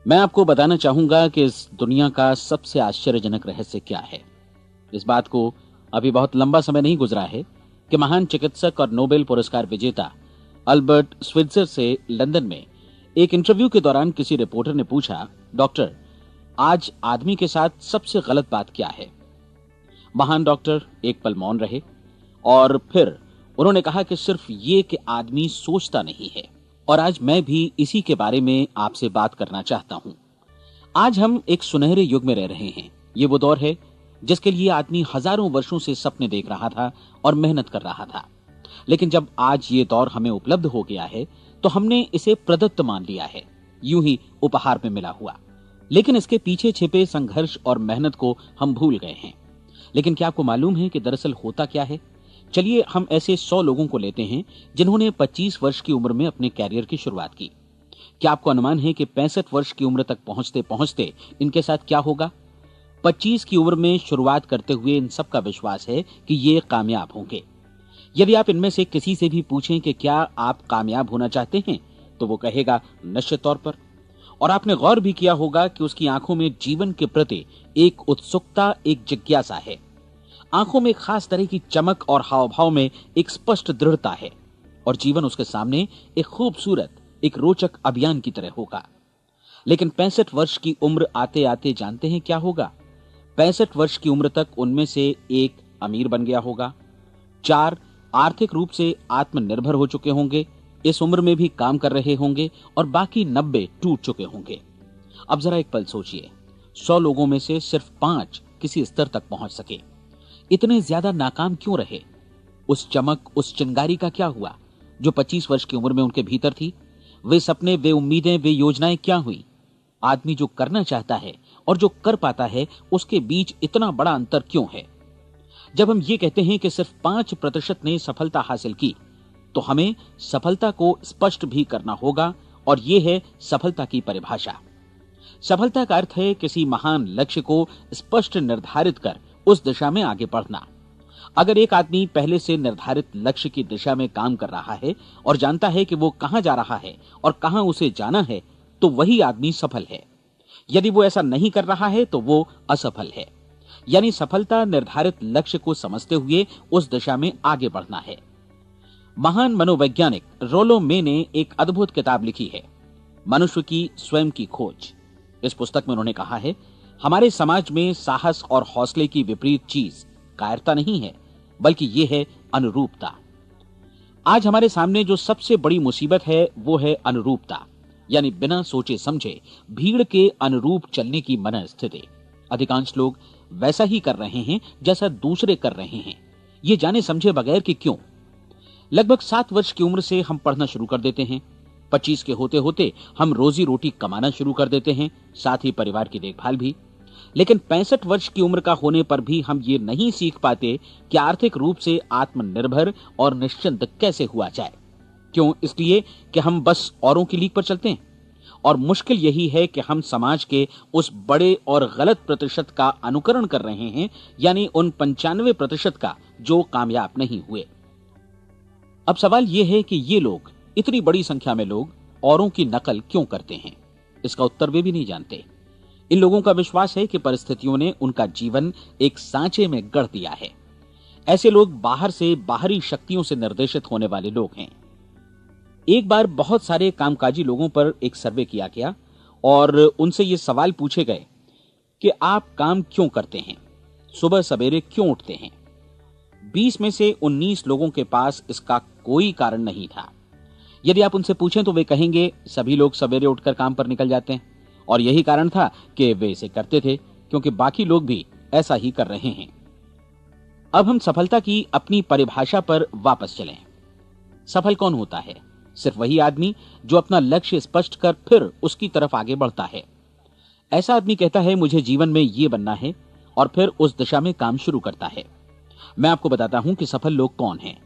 मैं आपको बताना चाहूंगा कि इस दुनिया का सबसे आश्चर्यजनक रहस्य क्या है। इस बात को अभी बहुत लंबा समय नहीं गुजरा है कि महान चिकित्सक और नोबेल पुरस्कार विजेता अल्बर्ट स्विट्जर से लंदन में एक इंटरव्यू के दौरान किसी रिपोर्टर ने पूछा, डॉक्टर, आज आदमी के साथ सबसे गलत बात क्या है। महान डॉक्टर एक पल मौन रहे और फिर उन्होंने कहा कि सिर्फ ये कि आदमी सोचता नहीं है। और आज मैं भी इसी के बारे में आपसे बात करना चाहता हूं। आज हम एक सुनहरे युग में रह रहे हैं। ये वो दौर है जिसके लिए आदमी हजारों वर्षों से सपने देख रहा था और मेहनत कर रहा था। लेकिन जब आज ये दौर हमें उपलब्ध हो गया है तो हमने इसे प्रदत्त मान लिया है, यूं ही उपहार में मिला हुआ। लेकिन इसके पीछे छिपे संघर्ष और मेहनत को हम भूल गए हैं। लेकिन क्या आपको मालूम है कि दरअसल होता क्या है? चलिए हम ऐसे 100 लोगों को लेते हैं जिन्होंने 25 वर्ष की उम्र में अपने कैरियर की शुरुआत की। क्या आपको अनुमान है कि 65 वर्ष की उम्र तक पहुंचते पहुंचते इनके साथ क्या होगा? 25 की उम्र में शुरुआत करते हुए इन सबका विश्वास है कि ये कामयाब होंगे। यदि आप इनमें से किसी से भी पूछें कि क्या आप कामयाब होना चाहते हैं, तो वो कहेगा निश्चित तौर पर। और आपने गौर भी किया होगा कि उसकी आंखों में जीवन के प्रति एक उत्सुकता, एक जिज्ञासा है। आंखों में खास तरह की चमक और हाव भाव में एक स्पष्ट दृढ़ता है और जीवन उसके सामने एक खूबसूरत, एक रोचक अभियान की तरह होगा। लेकिन 65 वर्ष की उम्र आते आते जानते हैं क्या होगा? 65 वर्ष की उम्र तक उनमें से एक अमीर बन गया होगा, 4 आर्थिक रूप से आत्मनिर्भर हो चुके होंगे, इस उम्र में भी काम कर रहे होंगे और बाकी 90 टूट चुके होंगे। अब जरा एक पल सोचिए, 100 लोगों में से सिर्फ 5 किसी स्तर तक पहुंच सके। इतने ज्यादा नाकाम क्यों रहे? उस चमक, उस चिंगारी का क्या हुआ जो 25 वर्ष की उम्र में उनके भीतर थी? वे सपने, वे उम्मीदें, वे योजनाएं क्या हुई? आदमी जो करना चाहता है और जो कर पाता है, उसके बीच इतना बड़ा अंतर क्यों है? जब हम ये कहते हैं कि सिर्फ 5% ने सफलता हासिल की, तो हमें सफलता को स्पष्ट भी करना होगा और यह है सफलता की परिभाषा। सफलता का अर्थ है किसी महान लक्ष्य को स्पष्ट निर्धारित कर उस दिशा में आगे बढ़ना। अगर एक आदमी पहले से निर्धारित लक्ष्य की दिशा में काम कर रहा है और जानता है कि वो कहां जा रहा है और कहां उसे जाना है, तो वही आदमी सफल है। यदि वो ऐसा नहीं कर रहा है तो वो असफल है। यानी सफलता निर्धारित लक्ष्य को समझते हुए उस दिशा में आगे बढ़ना है। महान मनोवैज्ञानिक रोलो मे ने एक अद्भुत किताब लिखी है, मनुष्य की स्वयं की खोज। इस पुस्तक में उन्होंने कहा है, हमारे समाज में साहस और हौसले की विपरीत चीज कायरता नहीं है, बल्कि यह है अनुरूपता। आज हमारे सामने जो सबसे बड़ी मुसीबत है वो है अनुरूपता, यानी बिना सोचे समझे भीड़ के अनुरूप चलने की मनस्थिति। अधिकांश लोग वैसा ही कर रहे हैं जैसा दूसरे कर रहे हैं, ये जाने समझे बगैर कि क्यों। लगभग 7 वर्ष की उम्र से हम पढ़ना शुरू कर देते हैं। 25 के होते होते हम रोजी रोटी कमाना शुरू कर देते हैं, साथ ही परिवार की देखभाल भी। लेकिन 65 वर्ष की उम्र का होने पर भी हम ये नहीं सीख पाते कि आर्थिक रूप से आत्मनिर्भर और निश्चिंत कैसे हुआ जाए। क्यों? इसलिए कि हम बस औरों की लीक पर चलते हैं। और मुश्किल यही है कि हम समाज के उस बड़े और गलत प्रतिशत का अनुकरण कर रहे हैं, यानी उन 95% का जो कामयाब नहीं हुए। अब सवाल यह है कि ये लोग, इतनी बड़ी संख्या में लोग, औरों की नकल क्यों करते हैं? इसका उत्तर वे भी नहीं जानते। इन लोगों का विश्वास है कि परिस्थितियों ने उनका जीवन एक सांचे में गढ़ दिया है। ऐसे लोग बाहर से बाहरी शक्तियों से निर्देशित होने वाले लोग हैं। एक बार बहुत सारे कामकाजी लोगों पर एक सर्वे किया गया और उनसे ये सवाल पूछे गए कि आप काम क्यों करते हैं, सुबह सवेरे क्यों उठते हैं। 20 में से 19 लोगों के पास इसका कोई कारण नहीं था। यदि आप उनसे पूछें तो वे कहेंगे सभी लोग सवेरे उठकर काम पर निकल जाते हैं और यही कारण था कि वे इसे करते थे क्योंकि बाकी लोग भी ऐसा ही कर रहे हैं। अब हम सफलता की अपनी परिभाषा पर वापस चलें। सफल कौन होता है? सिर्फ वही आदमी जो अपना लक्ष्य स्पष्ट कर फिर उसकी तरफ आगे बढ़ता है। ऐसा आदमी कहता है मुझे जीवन में ये बनना है और फिर उस दिशा में काम शुरू करता है। मैं आपको बताता हूं कि सफल लोग कौन हैं।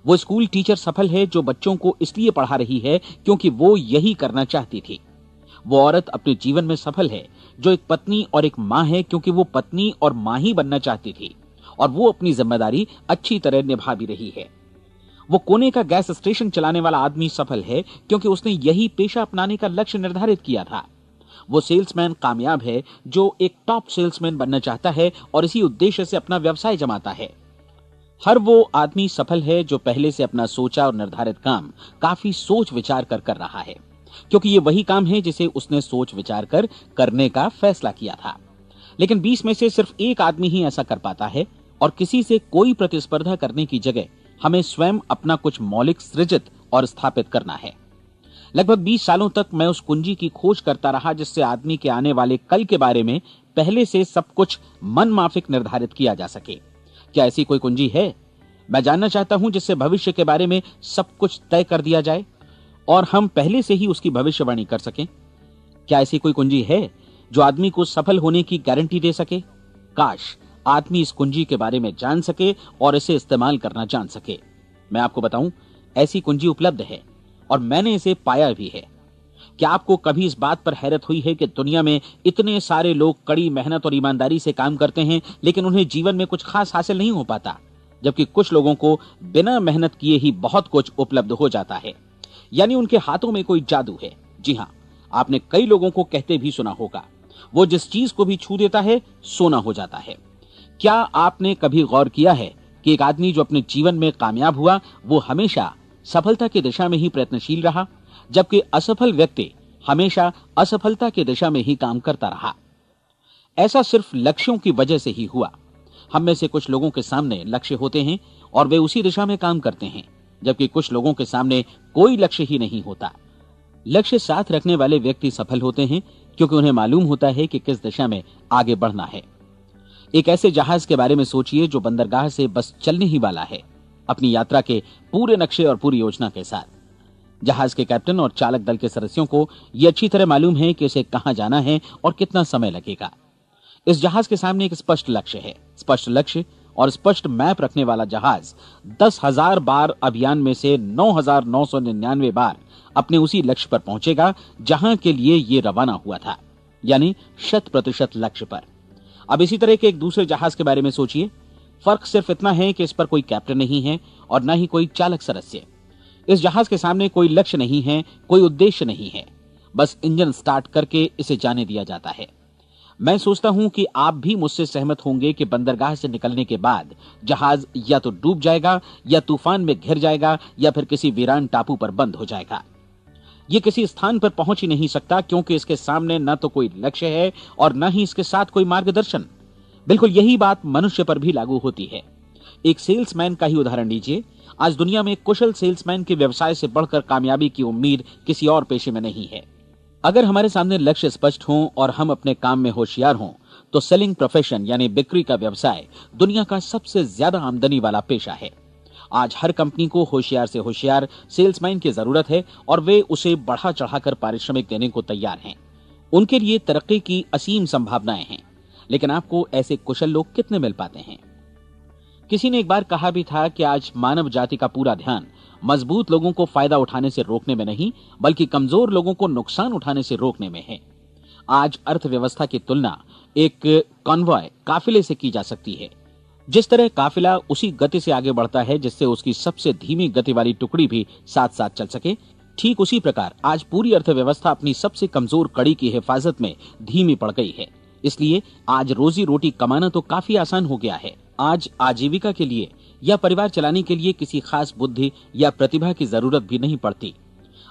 वो स्कूल टीचर सफल है जो बच्चों को इसलिए पढ़ा रही है क्योंकि वो यही करना चाहती थी। वो औरत अपने जीवन में सफल है जो एक पत्नी और एक मां है क्योंकि वो पत्नी और मां ही बनना चाहती थी और वो अपनी जिम्मेदारी अच्छी तरह निभा भी रही है। वो कोने का गैस स्टेशन चलाने वाला आदमी सफल है क्योंकि उसने यही पेशा अपनाने का लक्ष्य निर्धारित किया था। वो सेल्समैन कामयाब है जो एक टॉप सेल्समैन बनना चाहता है और इसी उद्देश्य से अपना व्यवसाय जमाता है। हर वो आदमी सफल है जो पहले से अपना सोचा और निर्धारित काम काफी सोच विचार कर रहा है, क्योंकि ये वही काम है जिसे उसने सोच विचार कर करने का फैसला किया था। लेकिन 20 में से सिर्फ एक आदमी ही ऐसा कर पाता है और किसी से कोई प्रतिस्पर्धा करने की जगह हमें स्वयं अपना कुछ मौलिक सृजित और स्थापित करना है। लगभग 20 सालों तक मैं उस कुंजी की खोज करता रहा जिससे आदमी के आने वाले कल के बारे में पहले से सब कुछ मन माफिक निर्धारित किया जा सके। क्या ऐसी कोई कुंजी है? मैं जानना चाहता हूं जिससे भविष्य के बारे में सब कुछ तय कर दिया जाए और हम पहले से ही उसकी भविष्यवाणी कर सकें। क्या ऐसी कोई कुंजी है जो आदमी को सफल होने की गारंटी दे सके? काश आदमी इस कुंजी के बारे में जान सके और इसे इस्तेमाल करना जान सके। मैं आपको बताऊं, ऐसी कुंजी उपलब्ध है और मैंने इसे पाया भी है। क्या आपको कभी इस बात पर हैरत हुई है कि दुनिया में इतने सारे लोग कड़ी मेहनत और ईमानदारी से काम करते हैं लेकिन उन्हें जीवन में कुछ खास हासिल नहीं हो पाता, जबकि कुछ लोगों को बिना मेहनत किए ही बहुत कुछ उपलब्ध हो जाता है। यानी उनके हाथों में कोई जादू है। जी हां, आपने कई लोगों को कहते भी सुना होगा, वो जिस चीज को भी छू देता है सोना हो जाता है। क्या आपने कभी गौर किया है कि एक आदमी जो अपने जीवन में कामयाब हुआ वो हमेशा सफलता की दिशा में ही प्रयत्नशील रहा, जबकि असफल व्यक्ति हमेशा असफलता की दिशा में ही काम करता रहा? ऐसा सिर्फ लक्ष्यों की वजह से ही हुआ। हम में से कुछ लोगों के सामने लक्ष्य होते हैं और वे उसी दिशा में काम करते हैं, जबकि कुछ लोगों के सामने कोई लक्ष्य ही नहीं होता। लक्ष्य साथ रखने वाले व्यक्ति सफल होते हैं क्योंकि उन्हें मालूम होता है कि किस दिशा में आगे बढ़ना है। एक ऐसे जहाज के बारे में सोचिए जो बंदरगाह से बस चलने ही वाला है, अपनी यात्रा के पूरे नक्शे और पूरी योजना के साथ। जहाज के कैप्टन और चालक दल के सदस्यों को यह अच्छी तरह मालूम है कि उसे कहां जाना है और कितना समय लगेगा। इस जहाज के सामने एक स्पष्ट लक्ष्य है। स्पष्ट लक्ष्य और स्पष्ट मैप रखने वाला जहाज 10,000 बार अभियान में से 9,999 बार अपने उसी लक्ष्य पर पहुंचेगा जहां के लिए ये रवाना हुआ था, यानी 100% लक्ष्य पर। अब इसी तरह के एक दूसरे जहाज के बारे में सोचिए। फर्क सिर्फ इतना है कि इस पर कोई कैप्टन नहीं है और न ही कोई चालक सदस्य। इस जहाज के सामने कोई लक्ष्य नहीं है, कोई उद्देश्य नहीं है, बस इंजन स्टार्ट करके इसे जाने दिया जाता है। मैं सोचता हूं कि आप भी मुझसे सहमत होंगे कि बंदरगाह से निकलने के बाद जहाज या तो डूब जाएगा या तूफान में घिर जाएगा या फिर किसी वीरान टापू पर बंद हो जाएगा। ये किसी स्थान पर पहुंच ही नहीं सकता क्योंकि इसके सामने न तो कोई लक्ष्य है और न ही इसके साथ कोई मार्गदर्शन। बिल्कुल यही बात मनुष्य पर भी लागू होती है। एक सेल्समैन का ही उदाहरण लीजिए। आज दुनिया में कुशल सेल्समैन के व्यवसाय से बढ़कर कामयाबी की उम्मीद किसी और पेशे में नहीं है। अगर हमारे सामने लक्ष्य स्पष्ट हों और हम अपने काम में होशियार हों तो सेलिंग प्रोफेशन यानी बिक्री का व्यवसाय दुनिया का सबसे ज्यादा आमदनी वाला पेशा है। आज हर कंपनी को होशियार से होशियार सेल्समैन की जरूरत है और वे उसे बढ़ा चढ़ाकर पारिश्रमिक देने को तैयार हैं। उनके लिए तरक्की की असीम संभावनाएं हैं, लेकिन आपको ऐसे कुशल लोग कितने मिल पाते हैं? किसी ने एक बार कहा भी था कि आज मानव जाति का पूरा ध्यान मजबूत लोगों को फायदा उठाने से रोकने में नहीं, बल्कि कमजोर लोगों को नुकसान उठाने से रोकने में है। आज अर्थव्यवस्था की तुलना एक कॉन्वॉय काफिले से की जा सकती है। जिस तरह काफिला उसी गति से आगे बढ़ता है जिससे उसकी सबसे धीमी गति वाली टुकड़ी भी साथ साथ चल सके, ठीक उसी प्रकार आज पूरी अर्थव्यवस्था अपनी सबसे कमजोर कड़ी की हिफाजत में धीमी पड़ गई है। इसलिए आज रोजी रोटी कमाना तो काफी आसान हो गया है। आज आजीविका के लिए या परिवार चलाने के लिए किसी खास बुद्धि या प्रतिभा की जरूरत भी नहीं पड़ती।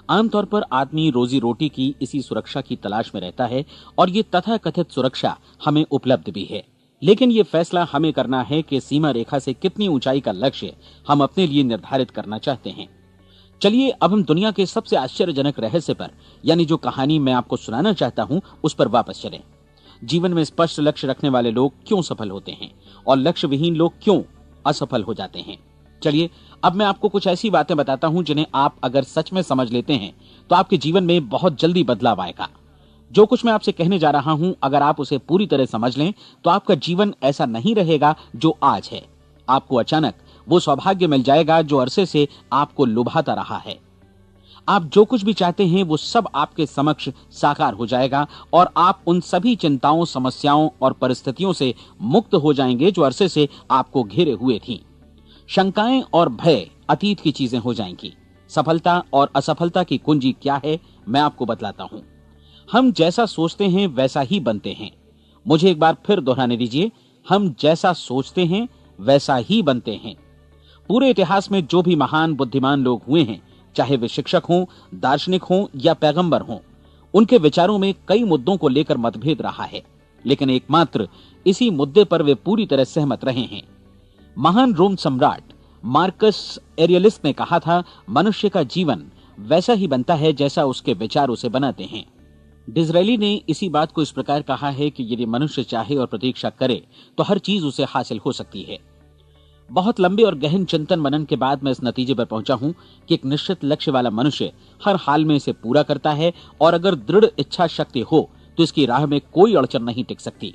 आमतौर पर आदमी रोजी रोटी की इसी सुरक्षा की तलाश में रहता है और ये तथाकथित सुरक्षा हमें उपलब्ध भी है। लेकिन ये फैसला हमें करना है कि सीमा रेखा से कितनी ऊंचाई का लक्ष्य हम अपने लिए निर्धारित करना चाहते हैं। चलिए अब हम दुनिया के सबसे आश्चर्यजनक रहस्य पर, यानी जो कहानी मैं आपको सुनाना चाहता हूं, उस पर वापस चलें। जीवन में स्पष्ट लक्ष्य रखने वाले लोग क्यों सफल होते हैं और लक्ष्य विहीन लोग क्यों असफल हो जाते हैं? चलिए अब मैं आपको कुछ ऐसी बातें बताता हूं जिन्हें आप अगर सच में समझ लेते हैं तो आपके जीवन में बहुत जल्दी बदलाव आएगा। जो कुछ मैं आपसे कहने जा रहा हूं, अगर आप उसे पूरी तरह समझ लें तो आपका जीवन ऐसा नहीं रहेगा जो आज है। आपको अचानक वो सौभाग्य मिल जाएगा जो अरसे से आपको लुभाता रहा है। आप जो कुछ भी चाहते हैं वो सब आपके समक्ष साकार हो जाएगा और आप उन सभी चिंताओं, समस्याओं और परिस्थितियों से मुक्त हो जाएंगे जो अरसे से आपको घेरे हुए थीं। शंकाएं और भय अतीत की चीजें हो जाएंगी। सफलता और असफलता की कुंजी क्या है, मैं आपको बतलाता हूं। हम जैसा सोचते हैं वैसा ही बनते हैं। मुझे एक बार फिर दोहराने दीजिए, हम जैसा सोचते हैं वैसा ही बनते हैं। पूरे इतिहास में जो भी महान बुद्धिमान लोग हुए हैं, चाहे वे शिक्षक हों, दार्शनिक हों या पैगंबर हों, उनके विचारों में कई मुद्दों को लेकर मतभेद रहा है, लेकिन एकमात्र इसी मुद्दे पर वे पूरी तरह सहमत रहे हैं। महान रोम सम्राट मार्कस एरियलिस ने कहा था, मनुष्य का जीवन वैसा ही बनता है जैसा उसके विचार उसे बनाते हैं। डिज़रायली ने इसी बात को इस प्रकार कहा है कि यदि मनुष्य चाहे और प्रतीक्षा करे तो हर चीज उसे हासिल हो सकती है। बहुत लंबे और गहन चिंतन मनन के बाद मैं इस नतीजे पर पहुंचा हूं कि एक निश्चित लक्ष्य वाला मनुष्य हर हाल में इसे पूरा करता है, और अगर दृढ़ इच्छा शक्ति हो तो इसकी राह में कोई अड़चन नहीं टिक सकती।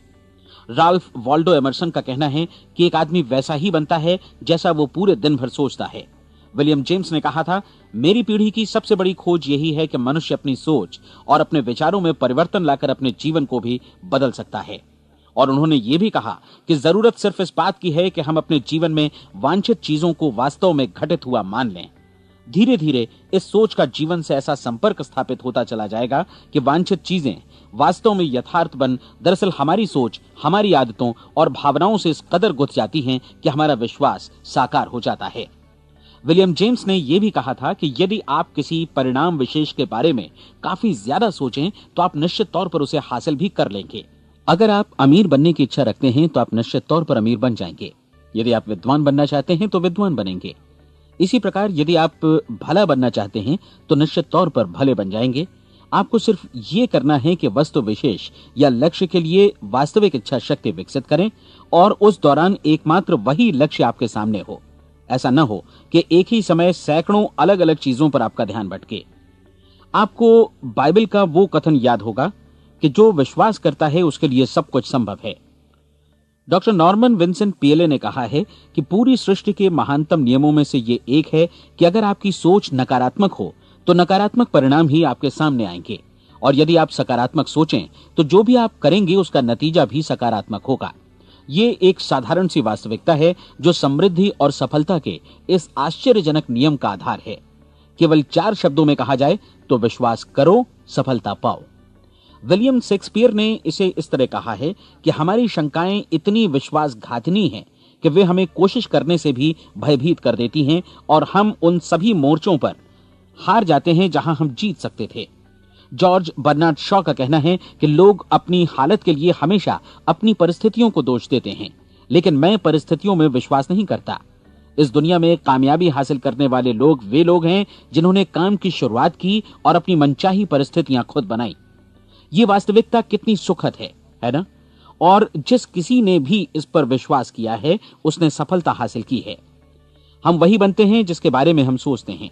राल्फ वॉल्डो एमर्सन का कहना है कि एक आदमी वैसा ही बनता है जैसा वो पूरे दिन भर सोचता है। विलियम जेम्स ने कहा था, मेरी पीढ़ी की सबसे बड़ी खोज यही है कि मनुष्य अपनी सोच और अपने विचारों में परिवर्तन लाकर अपने जीवन को भी बदल सकता है। और उन्होंने ये भी कहा कि जरूरत सिर्फ इस बात की है कि हम अपने जीवन में वांछित चीजों को वास्तव में घटित हुआ मान लें। धीरे धीरे इस सोच का जीवन से ऐसा संपर्क स्थापित होता चला जाएगा कि वांछित चीजें वास्तव में यथार्थ बन दरअसल हमारी सोच, हमारी आदतों और भावनाओं से इस कदर गुथ जाती हैं कि हमारा विश्वास साकार हो जाता है। विलियम जेम्स ने यह भी कहा था कि यदि आप किसी परिणाम विशेष के बारे में काफी ज्यादा सोचें तो आप निश्चित तौर पर उसे हासिल भी कर लेंगे। अगर आप अमीर बनने की इच्छा रखते हैं तो आप निश्चित तौर पर अमीर बन जाएंगे। यदि आप विद्वान बनना चाहते हैं तो विद्वान बनेंगे। इसी प्रकार यदि आप भला बनना चाहते हैं तो निश्चित तौर पर भले बन जाएंगे। आपको सिर्फ ये करना है कि वस्तु विशेष या लक्ष्य के लिए वास्तविक इच्छा शक्ति विकसित करें, और उस दौरान एकमात्र वही लक्ष्य आपके सामने हो। ऐसा न हो कि एक ही समय सैकड़ों अलग अलग चीजों पर आपका ध्यान भटके। आपको बाइबल का वो कथन याद होगा कि जो विश्वास करता है उसके लिए सब कुछ संभव है। डॉक्टर नॉर्मन विंसेंट पीएले ने कहा है कि पूरी सृष्टि के महानतम नियमों में से ये एक है कि अगर आपकी सोच नकारात्मक हो तो नकारात्मक परिणाम ही आपके सामने आएंगे, और यदि आप सकारात्मक सोचें तो जो भी आप करेंगे उसका नतीजा भी सकारात्मक होगा। ये एक साधारण सी वास्तविकता है जो समृद्धि और सफलता के इस आश्चर्यजनक नियम का आधार है। केवल 4 शब्दों में कहा जाए तो विश्वास करो, सफलता पाओ। विलियम शेक्सपियर ने इसे इस तरह कहा है कि हमारी शंकाएं इतनी विश्वासघातिनी हैं कि वे हमें कोशिश करने से भी भयभीत कर देती हैं, और हम उन सभी मोर्चों पर हार जाते हैं जहां हम जीत सकते थे। जॉर्ज बर्नार्ड शॉ का कहना है कि लोग अपनी हालत के लिए हमेशा अपनी परिस्थितियों को दोष देते हैं, लेकिन मैं परिस्थितियों में विश्वास नहीं करता। इस दुनिया में कामयाबी हासिल करने वाले लोग वे लोग हैं जिन्होंने काम की शुरुआत की और अपनी मनचाही परिस्थितियां खुद बनाई। ये वास्तविकता कितनी सुखद है ना? और जिस किसी ने भी इस पर विश्वास किया है उसने सफलता हासिल की है। हम वही बनते हैं जिसके बारे में हम सोचते हैं।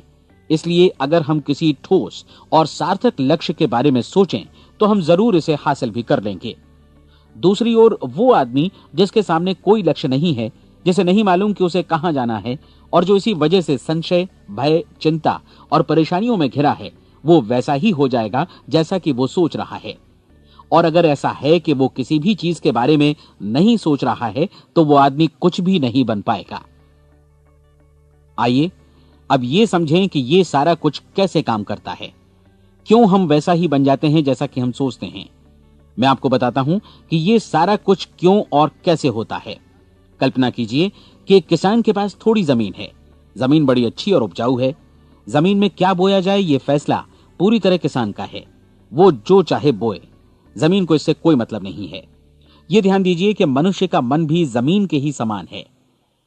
इसलिए अगर हम किसी ठोस और सार्थक लक्ष्य के बारे में सोचें तो हम जरूर इसे हासिल भी कर लेंगे। दूसरी ओर वो आदमी जिसके सामने कोई लक्ष्य नहीं है, जिसे नहीं मालूम कि उसे कहां जाना है, और जो इसी वजह से संशय, भय, चिंता और परेशानियों में घिरा है, वो वैसा ही हो जाएगा जैसा कि वो सोच रहा है। और अगर ऐसा है कि वो किसी भी चीज के बारे में नहीं सोच रहा है तो वो आदमी कुछ भी नहीं बन पाएगा। आइए अब ये समझें कि ये सारा कुछ कैसे काम करता है, क्यों हम वैसा ही बन जाते हैं जैसा कि हम सोचते हैं। मैं आपको बताता हूं कि ये सारा कुछ क्यों और कैसे होता है। कल्पना कीजिए कि एक किसान के पास थोड़ी जमीन है। जमीन बड़ी अच्छी और उपजाऊ है। जमीन में क्या बोया जाए ये फैसला पूरी तरह किसान का है। वो जो चाहे बोए, जमीन को इससे कोई मतलब नहीं है। ये ध्यान दीजिए कि मनुष्य का मन भी जमीन के ही समान है,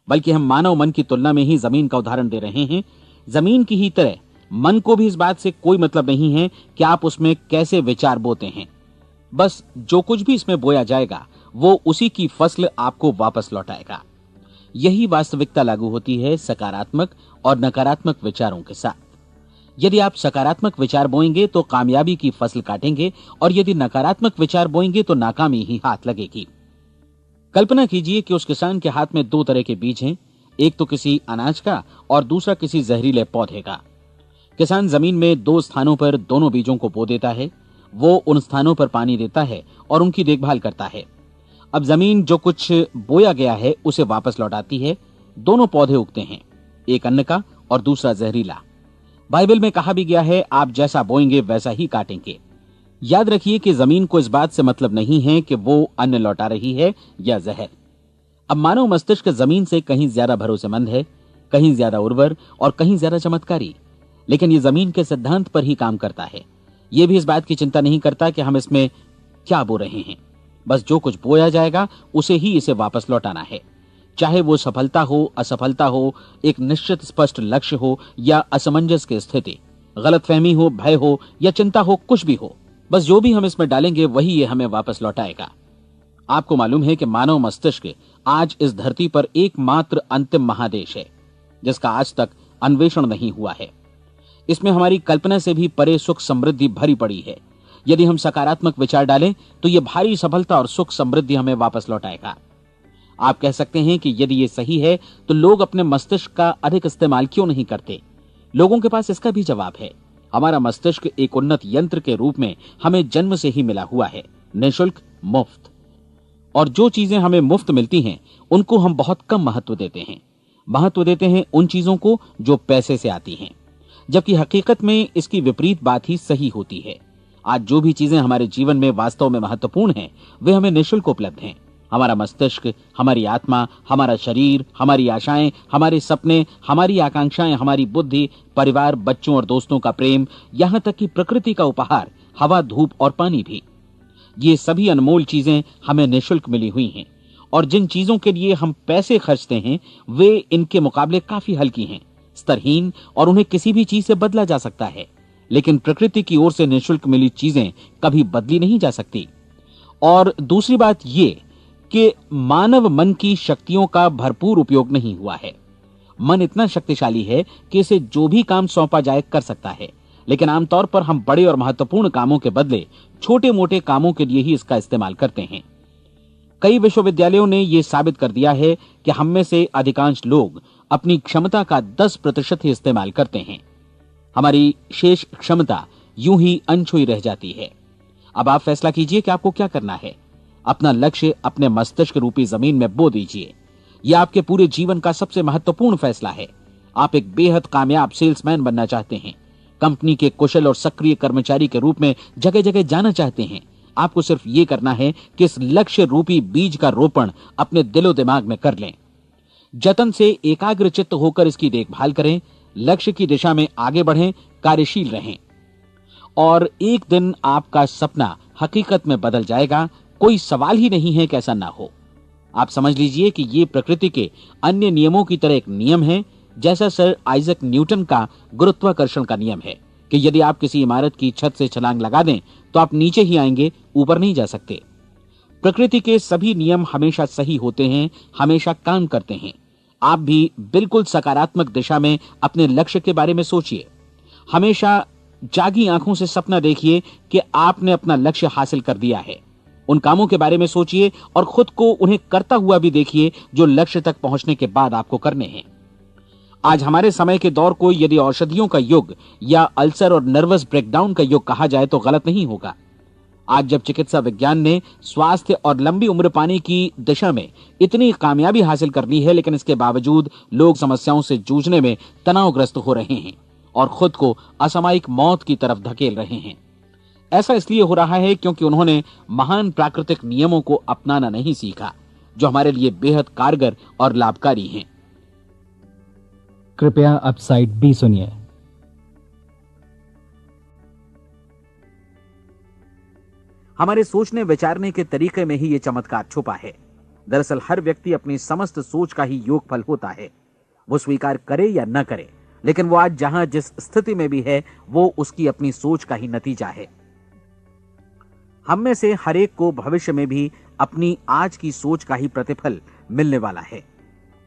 बल्कि हम मानव मन की तुलना में ही जमीन का उदाहरण दे रहे हैं। जमीन की ही तरह मन को भी इस बात से कोई मतलब नहीं है कि आप उसमें कैसे विचार बोते हैं। बस जो कुछ भी इसमें बोया जाएगा वो उसी की फसल आपको वापस लौटाएगा। यही वास्तविकता लागू होती है सकारात्मक और नकारात्मक विचारों के साथ। यदि आप सकारात्मक विचार बोएंगे तो कामयाबी की फसल काटेंगे, और यदि नकारात्मक विचार बोएंगे तो नाकामी ही हाथ लगेगी। कल्पना कीजिए कि उस किसान के हाथ में 2 तरह के बीज हैं, एक तो किसी अनाज का और दूसरा किसी जहरीले पौधे का। किसान जमीन में 2 स्थानों पर दोनों बीजों को बो देता है। वो उन स्थानों पर पानी देता है और उनकी देखभाल करता है। अब जमीन जो कुछ बोया गया है उसे वापस लौटाती है। दोनों पौधे उगते हैं, एक अन्न का और दूसरा जहरीला। बाइबल में कहा भी गया है, आप जैसा बोएंगे वैसा ही काटेंगे। याद रखिए कि जमीन को इस बात से मतलब नहीं है कि वो अन्न लौटा रही है या जहर। अब मानव मस्तिष्क जमीन से कहीं ज्यादा भरोसेमंद है, कहीं ज्यादा उर्वर और कहीं ज्यादा चमत्कारी, लेकिन ये जमीन के सिद्धांत पर ही काम करता है। ये भी इस बात की चिंता नहीं करता कि हम इसमें क्या बो रहे हैं। बस जो कुछ बोया जाएगा उसे ही इसे वापस लौटाना है, चाहे वो सफलता हो, असफलता हो, एक निश्चित स्पष्ट लक्ष्य हो या असमंजस की स्थिति, गलतफहमी हो, भय हो या चिंता हो, कुछ भी हो। बस जो भी हम इसमें डालेंगे वही ये हमें वापस लौटाएगा। आपको मालूम है कि मानव मस्तिष्क आज इस धरती पर एकमात्र अंतिम महादेश है जिसका आज तक अन्वेषण नहीं हुआ है। इसमें हमारी कल्पना से भी परे सुख समृद्धि भरी पड़ी है। यदि हम सकारात्मक विचार डालें तो यह भारी सफलता और सुख समृद्धि हमें वापस लौटाएगा। आप कह सकते हैं कि यदि ये सही है तो लोग अपने मस्तिष्क का अधिक इस्तेमाल क्यों नहीं करते? लोगों के पास इसका भी जवाब है। हमारा मस्तिष्क एक उन्नत यंत्र के रूप में हमें जन्म से ही मिला हुआ है, निःशुल्क, मुफ्त। और जो चीजें हमें मुफ्त मिलती हैं उनको हम बहुत कम महत्व देते हैं। महत्व देते हैं उन चीजों को जो पैसे से आती हैं, जबकि हकीकत में इसकी विपरीत बात ही सही होती है। आज जो भी चीजें हमारे जीवन में वास्तव में महत्वपूर्ण हैं वे हमें निःशुल्क उपलब्ध हैं। हमारा मस्तिष्क, हमारी आत्मा, हमारा शरीर, हमारी आशाएं, हमारे सपने, हमारी आकांक्षाएं, हमारी बुद्धि, परिवार, बच्चों और दोस्तों का प्रेम, यहां तक कि प्रकृति का उपहार, हवा, धूप और पानी भी। ये सभी अनमोल चीजें हमें निःशुल्क मिली हुई हैं, और जिन चीजों के लिए हम पैसे खर्चते हैं वे इनके मुकाबले काफी हल्की हैं, स्तरहीन, और उन्हें किसी भी चीज से बदला जा सकता है। लेकिन प्रकृति की ओर से निःशुल्क मिली चीजें कभी बदली नहीं जा सकती। और दूसरी बात ये कि मानव मन की शक्तियों का भरपूर उपयोग नहीं हुआ है। मन इतना शक्तिशाली है कि इसे जो भी काम सौंपा जाए कर सकता है, लेकिन आमतौर पर हम बड़े और महत्वपूर्ण कामों के बदले छोटे मोटे कामों के लिए ही इसका इस्तेमाल करते हैं। कई विश्वविद्यालयों ने यह साबित कर दिया है कि हम में से अधिकांश लोग अपनी क्षमता का 10% ही इस्तेमाल करते हैं। हमारी शेष क्षमता यूं ही अनछुई रह जाती है। अब आप फैसला कीजिए कि आपको क्या करना है। अपना लक्ष्य अपने मस्तिष्क रूपी जमीन में बो दीजिए। यह आपके पूरे जीवन का सबसे महत्वपूर्ण फैसला है। आप एक बेहद कामयाब सेल्समैन बनना चाहते हैं, कंपनी के कुशल और सक्रिय कर्मचारी के रूप में जगह जगह जाना चाहते हैं। आपको सिर्फ ये करना है कि इस लक्ष्य रूपी बीज का रोपण अपने दिलो दिमाग में कर लें। जतन से एकाग्रचित्त होकर इसकी देखभाल करें, लक्ष्य की दिशा में आगे बढ़ें, कार्यशील रहें, और एक दिन आपका सपना हकीकत में बदल जाएगा। कोई सवाल ही नहीं है कि ऐसा ना हो। आप समझ लीजिए कि ये प्रकृति के अन्य नियमों की तरह एक नियम है, जैसा सर आइजक न्यूटन का गुरुत्वाकर्षण का नियम है कि यदि आप किसी इमारत की छत से छलांग लगा दें तो आप नीचे ही आएंगे, ऊपर नहीं जा सकते। प्रकृति के सभी नियम हमेशा सही होते हैं, हमेशा काम करते हैं। आप भी बिल्कुल सकारात्मक दिशा में अपने लक्ष्य के बारे में सोचिए। हमेशा जागी आंखों से सपना देखिए कि आपने अपना लक्ष्य हासिल कर दिया है। उन कामों के बारे में सोचिए और खुद को उन्हें करता हुआ भी देखिए जो लक्ष्य तक पहुंचने के बाद आपको करने हैं। आज हमारे समय के दौर को यदि औषधियों का युग या अल्सर और नर्वस ब्रेकडाउन का युग कहा जाए तो गलत नहीं होगा। आज जब चिकित्सा विज्ञान ने स्वास्थ्य और लंबी उम्र पाने की दिशा में इतनी कामयाबी हासिल कर ली है, लेकिन इसके बावजूद लोग समस्याओं से जूझने में तनावग्रस्त हो रहे हैं और खुद को असामयिक मौत की तरफ धकेल रहे हैं। ऐसा इसलिए हो रहा है क्योंकि उन्होंने महान प्राकृतिक नियमों को अपनाना नहीं सीखा, जो हमारे लिए बेहद कारगर और लाभकारी हैं। कृपया अब साइड बी सुनिए। हमारे सोचने विचारने के तरीके में ही ये चमत्कार छुपा है। दरअसल हर व्यक्ति अपनी समस्त सोच का ही योगफल होता है। वो स्वीकार करे या न करे, लेकिन वो आज जहां जिस स्थिति में भी है वो उसकी अपनी सोच का ही नतीजा है। हम में से हर एक को भविष्य में भी अपनी आज की सोच का ही प्रतिफल मिलने वाला है,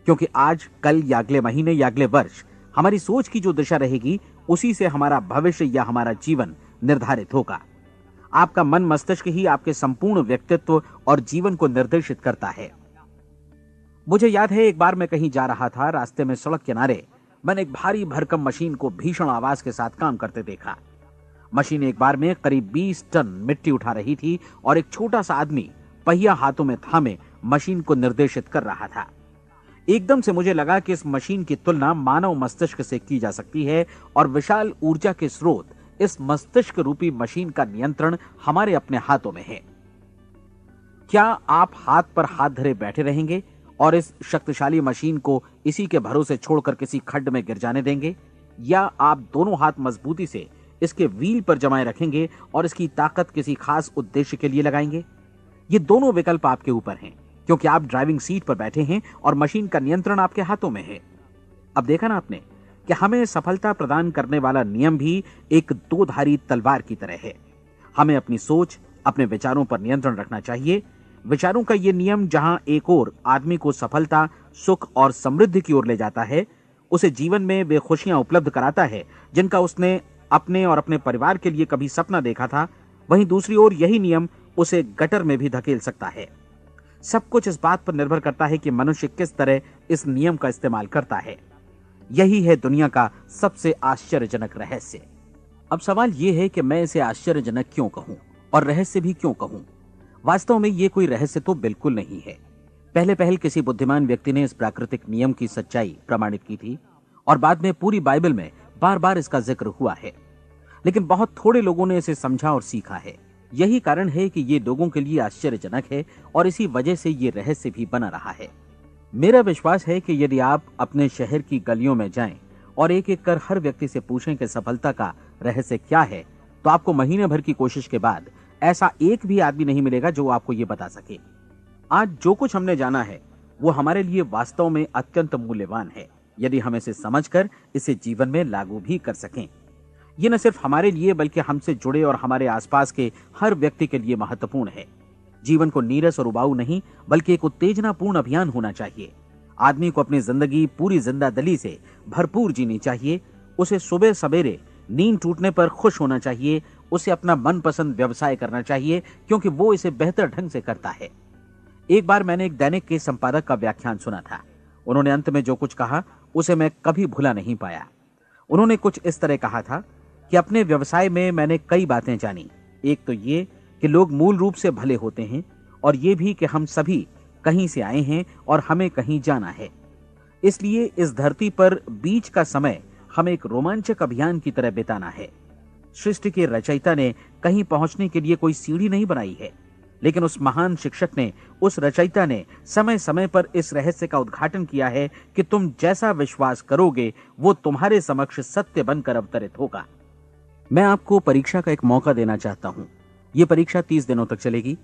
क्योंकि आज, कल या अगले महीने या अगले वर्ष हमारी सोच की जो दिशा रहेगी उसी से हमारा भविष्य या हमारा जीवन निर्धारित होगा। आपका मन मस्तिष्क ही आपके संपूर्ण व्यक्तित्व और जीवन को निर्देशित करता है। मुझे याद है एक बार मैं कहीं जा रहा था, रास्ते में सड़क किनारे मैंने एक भारी भरकम मशीन को भीषण आवाज के साथ काम करते देखा। मशीन एक बार में करीब 20 टन मिट्टी उठा रही थी और एक छोटा सा आदमी पहिया हाथों में थामे मशीन को निर्देशित कर रहा था। एकदम से मुझे लगा कि इस मशीन की तुलना मानव मस्तिष्क से की जा सकती है और विशाल ऊर्जा के स्रोत इस मस्तिष्क रूपी मशीन का नियंत्रण हमारे अपने हाथों में है। क्या आप हाथ पर हाथ धरे बैठे रहेंगे और इस शक्तिशाली मशीन को इसी के भरोसे छोड़कर किसी खड्ड में गिर जाने देंगे, या आप दोनों हाथ मजबूती से इसके व्हील पर जमाए रखेंगे और इसकी ताकत किसी खास उद्देश्य के लिए लगाएंगे? ये दोनों विकल्प आपके ऊपर हैं, क्योंकि आप ड्राइविंग सीट पर बैठे हैं और मशीन का नियंत्रण आपके हाथों में है। अब देखा ना आपने कि हमें सफलता प्रदान करने वाला नियम भी एक दो-धारी तलवार की तरह है। हमें अपनी सोच, अपने विचारों पर नियंत्रण रखना चाहिए। विचारों का ये नियम जहां एक ओर आदमी को सफलता, सुख और समृद्धि की ओर ले जाता है, उसे जीवन में वे खुशियां उपलब्ध कराता है जिनका उसने अपने और अपने परिवार के लिए कभी सपना देखा था, वहीं दूसरी ओर यही नियम उसे गटर में भी धकेल सकता है। सब कुछ इस बात पर निर्भर करता है कि मनुष्य किस तरह इस नियम का इस्तेमाल करता है। यही है दुनिया का सबसे आश्चर्यजनक रहस्य। अब सवाल यह है कि मैं इसे आश्चर्यजनक क्यों कहूं और रहस्य भी क्यों कहूं? वास्तव में यह कोई रहस्य तो बिल्कुल नहीं है। पहले पहल किसी बुद्धिमान व्यक्ति ने इस प्राकृतिक नियम की सच्चाई प्रमाणित की थी और बाद में पूरी बाइबल में बार बार इसका जिक्र हुआ है, लेकिन बहुत थोड़े लोगों ने इसे समझा और सीखा है। यही कारण है कि ये लोगों के लिए आश्चर्यजनक है और इसी वजह से ये रहस्य भी बना रहा है। मेरा विश्वास है कि यदि आप अपने शहर की गलियों में जाएं और एक एक कर हर व्यक्ति से पूछें कि सफलता का रहस्य क्या है, तो आपको महीने भर की कोशिश के बाद ऐसा एक भी आदमी नहीं मिलेगा जो आपको ये बता सके। आज जो कुछ हमने जाना है वो हमारे लिए वास्तव में अत्यंत मूल्यवान है, यदि हम इसे समझकर इसे जीवन में लागू भी कर सकें। ये न सिर्फ हमारे लिए बल्कि हमसे जुड़े और हमारे आसपास के हर व्यक्ति के लिए महत्वपूर्ण है। जीवन को नीरस और उबाऊ नहीं बल्कि एक उत्तेजनापूर्ण अभियान होना चाहिए। आदमी को अपनी जिंदगी पूरी जिंदादिली से भरपूर जीनी चाहिए। उसे सुबह सवेरे नींद टूटने पर खुश होना चाहिए। उसे अपना मनपसंद व्यवसाय करना चाहिए क्योंकि वो इसे बेहतर ढंग से करता है। एक बार मैंने एक दैनिक के संपादक का व्याख्यान सुना था। उन्होंने अंत में जो कुछ कहा उसे मैं कभी भुला नहीं पाया। उन्होंने कुछ इस तरह कहा था कि अपने व्यवसाय में मैंने कई बातें जानी। एक तो ये कि लोग मूल रूप से भले होते हैं और ये भी कि हम सभी कहीं से आए हैं और हमें कहीं जाना है। इसलिए इस धरती पर बीच का समय हमें एक रोमांचक अभियान की तरह बिताना है। सृष्टि के रचयिता ने कहीं पहुंचने के लिए कोई सीढ़ी नहीं बनाई है, लेकिन उस महान शिक्षक ने, उस रचयिता ने समय समय पर इस रहस्य का उद्घाटन किया है कि तुम जैसा विश्वास करोगे वो तुम्हारे समक्ष सत्य बनकर अवतरित होगा। मैं आपको परीक्षा का एक मौका देना चाहता हूं। यह परीक्षा 30 दिनों तक चलेगी।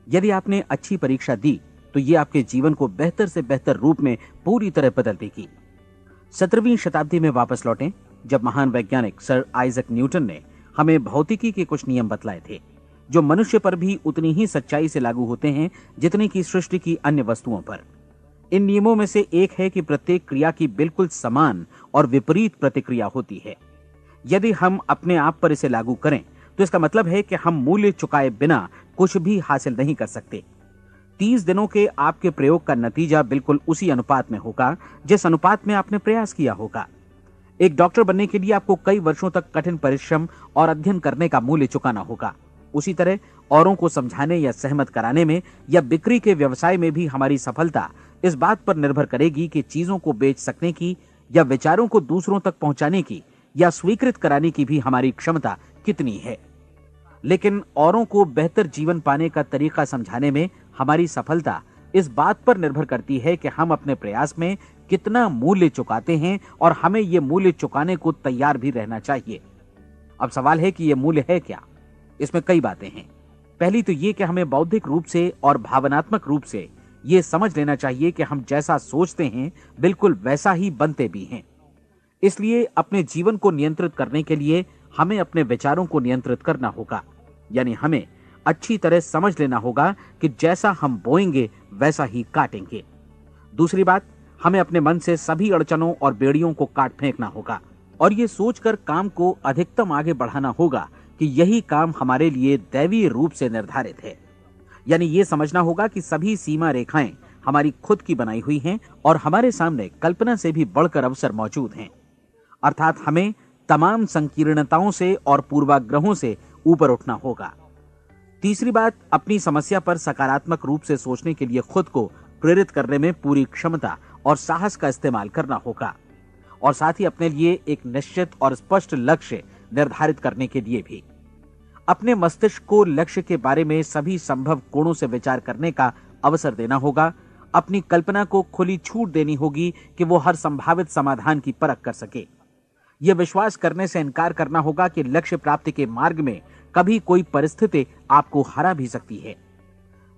यदि आपने अच्छी परीक्षा दी तो ये आपके जीवन को बेहतर से बेहतर रूप में पूरी तरह बदल देगी। 17वीं शताब्दी में वापस लौटें, जब महान वैज्ञानिक सर आइजक न्यूटन ने हमें भौतिकी के कुछ नियम बतलाए थे, जो मनुष्य पर भी उतनी ही सच्चाई से लागू होते हैं जितनी की सृष्टि की अन्य वस्तुओं पर। इन नियमों में से एक है कि प्रत्येक क्रिया की बिल्कुल समान और विपरीत प्रतिक्रिया होती है। यदि हम अपने आप पर इसे लागू करें तो इसका मतलब है कि हम मूल्य चुकाए बिना कुछ भी हासिल नहीं कर सकते। 30 दिनों के आपके प्रयोग का नतीजा बिल्कुल उसी अनुपात में होगा जिस अनुपात में आपने प्रयास किया होगा। एक डॉक्टर बनने के लिए आपको कई वर्षों तक कठिन परिश्रम और अध्ययन करने का मूल्य चुकाना होगा। उसी तरह औरों को समझाने या सहमत कराने में या बिक्री के व्यवसाय में भी हमारी सफलता इस बात पर निर्भर करेगी कि चीजों को बेच सकने की या विचारों को दूसरों तक पहुंचाने की या स्वीकृत कराने की भी हमारी क्षमता कितनी है। लेकिन औरों को बेहतर जीवन पाने का तरीका समझाने में हमारी सफलता इस बात पर निर्भर करती है कि हम अपने प्रयास में कितना मूल्य चुकाते हैं और हमें यह मूल्य चुकाने को तैयार भी रहना चाहिए। अब सवाल है कि यह मूल्य है क्या? इसमें कई बातें हैं। पहली तो यह कि हमें बौद्धिक रूप से और भावनात्मक रूप से यह समझ लेना चाहिए कि हम जैसा सोचते हैं बिल्कुल वैसा ही बनते भी हैं। इसलिए अपने जीवन को नियंत्रित करने के लिए हमें अपने विचारों को नियंत्रित करना होगा। यानी हमें अच्छी तरह समझ लेना होगा कि जैसा हम बोएंगे वैसा ही काटेंगे। दूसरी बात, हमें अपने मन से सभी अड़चनों और बेड़ियों को काट फेंकना होगा और ये सोचकर काम को अधिकतम आगे बढ़ाना होगा कि यही काम हमारे लिए दैवीय रूप से निर्धारित है। यानी ये समझना होगा कि सभी सीमा रेखाएं हमारी खुद की बनाई हुई हैं और हमारे सामने कल्पना से भी बढ़कर अवसर मौजूद हैं। अर्थात हमें तमाम संकीर्णताओं से और पूर्वाग्रहों से ऊपर उठना होगा। तीसरी बात, अपनी समस्या पर सकारात्मक रूप से सोचने के लिए खुद को प्रेरित करने में पूरी क्षमता और साहस का इस्तेमाल करना होगा और साथ ही अपने लिए एक निश्चित और स्पष्ट लक्ष्य निर्धारित करने के लिए भी। अपने मस्तिष्क को लक्ष्य के बारे में सभी संभव कोणों से विचार करने का अवसर देना होगा। अपनी कल्पना को खुली छूट देनी होगी कि वो हर संभावित समाधान की परख कर सके। यह विश्वास करने से इनकार करना होगा कि लक्ष्य प्राप्ति के मार्ग में कभी कोई परिस्थिति आपको हरा भी सकती है।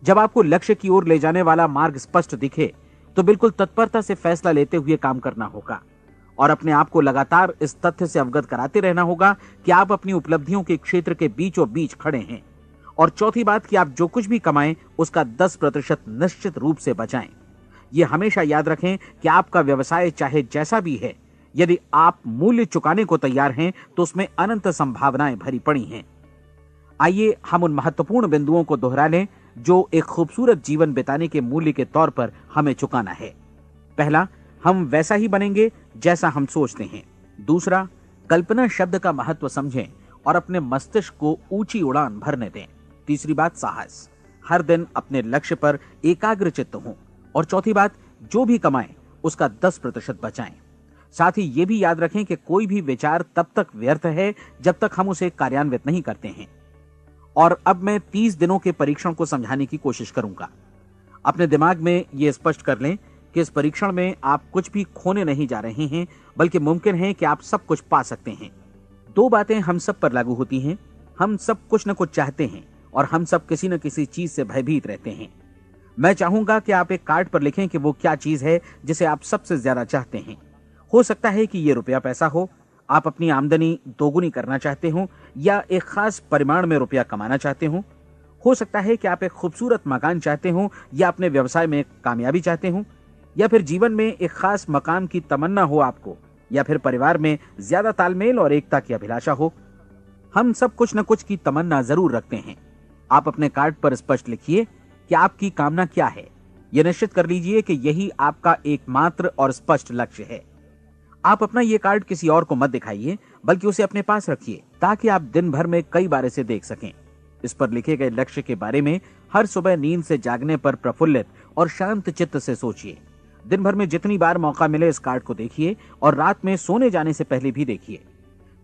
जब आपको लक्ष्य की ओर ले जाने वाला मार्ग स्पष्ट दिखे तो बिल्कुल तत्परता से फैसला लेते हुए काम करना होगा और अपने आप को लगातार इस तथ्य से अवगत कराते रहना होगा कि आप अपनी उपलब्धियों के क्षेत्र के बीचों बीच खड़े हैं। और चौथी बात कि आप जो कुछ भी कमाएं उसका 10% निश्चित रूप से बचाएं। यह हमेशा याद रखें कि आपका व्यवसाय चाहे जैसा भी है, यदि आप मूल्य चुकाने को तैयार हैं तो उसमें अनंत संभावनाएं भरी पड़ी हैं। आइए हम उन महत्वपूर्ण बिंदुओं को दोहरा लें जो एक खूबसूरत जीवन बिताने के मूल्य के तौर पर हमें चुकाना है। पहला, हम वैसा ही बनेंगे जैसा हम सोचते हैं। दूसरा, कल्पना शब्द का महत्व समझें और अपने मस्तिष्क को ऊंची उड़ान भरने दें। तीसरी बात, साहस, हर दिन अपने लक्ष्य पर एकाग्र चित्त हों। और चौथी बात, जो भी कमाएं उसका 10% बचाएं। साथ ही ये भी याद रखें कि कोई भी विचार तब तक व्यर्थ है जब तक हम उसे कार्यान्वित नहीं करते हैं। और अब मैं 30 दिनों के परीक्षण को समझाने की कोशिश करूंगा। अपने दिमाग में यह स्पष्ट कर लें कि इस परीक्षण में आप कुछ भी खोने नहीं जा रहे हैं, बल्कि मुमकिन है कि आप सब कुछ पा सकते हैं। 2 बातें हम सब पर लागू होती हैं। हम सब कुछ न कुछ चाहते हैं और हम सब किसी न किसी चीज से भयभीत रहते हैं। मैं चाहूंगा कि आप एक कार्ड पर लिखें कि वो क्या चीज है जिसे आप सबसे ज्यादा चाहते हैं। हो सकता है कि ये रुपया पैसा हो, आप अपनी आमदनी दोगुनी करना चाहते हो, या एक खास परिमाण में रुपया कमाना चाहते हो सकता है कि आप एक खूबसूरत मकान चाहते हो, या अपने व्यवसाय में कामयाबी चाहते हो, या फिर जीवन में एक खास मकाम की तमन्ना हो आपको, या फिर परिवार में ज्यादा तालमेल और एकता की अभिलाषा हो। हम सब कुछ न कुछ की तमन्ना जरूर रखते हैं। आप अपने कार्ड पर स्पष्ट लिखिए कि आपकी कामना क्या है। यह निश्चित कर लीजिए कि यही आपका एकमात्र और स्पष्ट लक्ष्य है। आप अपना ये कार्ड किसी और को मत दिखाइए, बल्कि उसे अपने पास रखिए ताकि आप दिन भर में कई बार इसे देख सकें। इस पर लिखे गए लक्ष्य के बारे में हर सुबह नींद से जागने पर प्रफुल्लित और शांत चित्त से सोचिए। दिन भर में जितनी बार मौका मिले इस कार्ड को देखिए और रात में सोने जाने से पहले भी देखिए।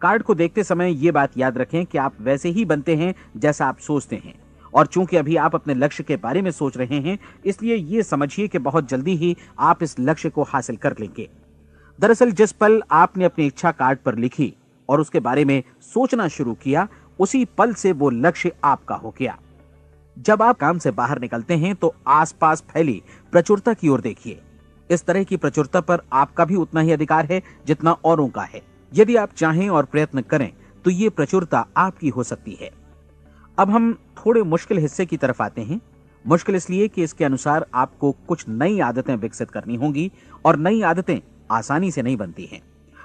कार्ड को देखते समय ये बात याद रखें कि आप वैसे ही बनते हैं जैसा आप सोचते हैं। और चूंकि अभी आप अपने लक्ष्य के बारे में सोच रहे हैं, इसलिए ये समझिए कि बहुत जल्दी ही आप इस लक्ष्य को हासिल कर लेंगे। दरअसल जिस पल आपने अपनी इच्छा कार्ड पर लिखी और उसके बारे में सोचना शुरू किया, उसी पल से वो लक्ष्य आपका हो गया। जब आप काम से बाहर निकलते हैं तो आसपास फैली प्रचुरता की ओर देखिए। इस तरह की प्रचुरता पर आपका भी उतना ही अधिकार है जितना औरों का है। यदि आप चाहें और प्रयत्न करें तो ये प्रचुरता आपकी हो सकती है। अब हम थोड़े मुश्किल हिस्से की तरफ आते हैं। मुश्किल इसलिए कि इसके अनुसार आपको कुछ नई आदतें विकसित करनी होंगी और नई आदतें आसानी से नहीं बनती हैं,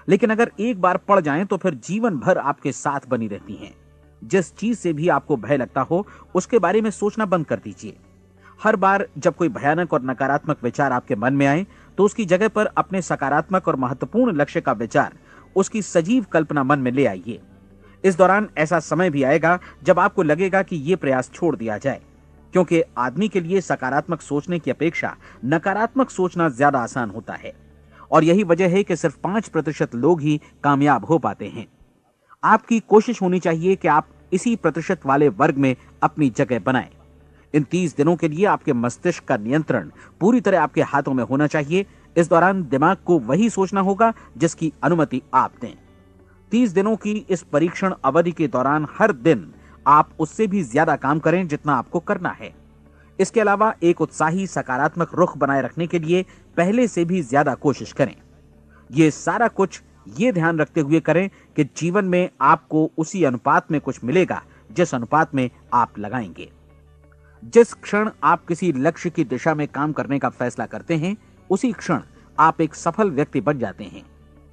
लेकिन अगर एक बार पड़ जाएं तो फिर जीवन भर आपके साथ बनी रहती हैं। जिस चीज से भी आपको भय लगता हो उसके बारे में सोचना बंद कर दीजिए। हर बार जब कोई भयानक और नकारात्मक विचार आपके मन में आए तो उसकी जगह पर अपने सकारात्मक और महत्वपूर्ण लक्ष्य का विचार, उसकी सजीव कल्पना मन में ले आइए। इस दौरान ऐसा समय भी आएगा जब आपको लगेगा कि ये प्रयास छोड़ दिया जाए, क्योंकि आदमी के लिए सकारात्मक सोचने की अपेक्षा नकारात्मक सोचना ज्यादा आसान होता है। और यही वजह है कि सिर्फ 5% लोग ही कामयाब हो पाते हैं। आपकी कोशिश होनी चाहिए कि आप इसी प्रतिशत वाले वर्ग में अपनी जगह बनाएं। इन 30 दिनों के लिए आपके मस्तिष्क का नियंत्रण पूरी तरह आपके हाथों में होना चाहिए। इस दौरान दिमाग को वही सोचना होगा जिसकी अनुमति आप दें। 30 दिनों की इस परीक्षण अवधि के दौरान हर दिन आप उससे भी ज्यादा काम करें जितना आपको करना है। इसके अलावा एक उत्साही सकारात्मक रुख बनाए रखने के लिए पहले से भी ज्यादा कोशिश करें। ये सारा कुछ ये ध्यान रखते हुए करें कि जीवन में आपको उसी अनुपात में कुछ मिलेगा जिस अनुपात में आप लगाएंगे। जिस क्षण आप किसी लक्ष्य की दिशा में काम करने का फैसला करते हैं, उसी क्षण आप एक सफल व्यक्ति बन जाते हैं,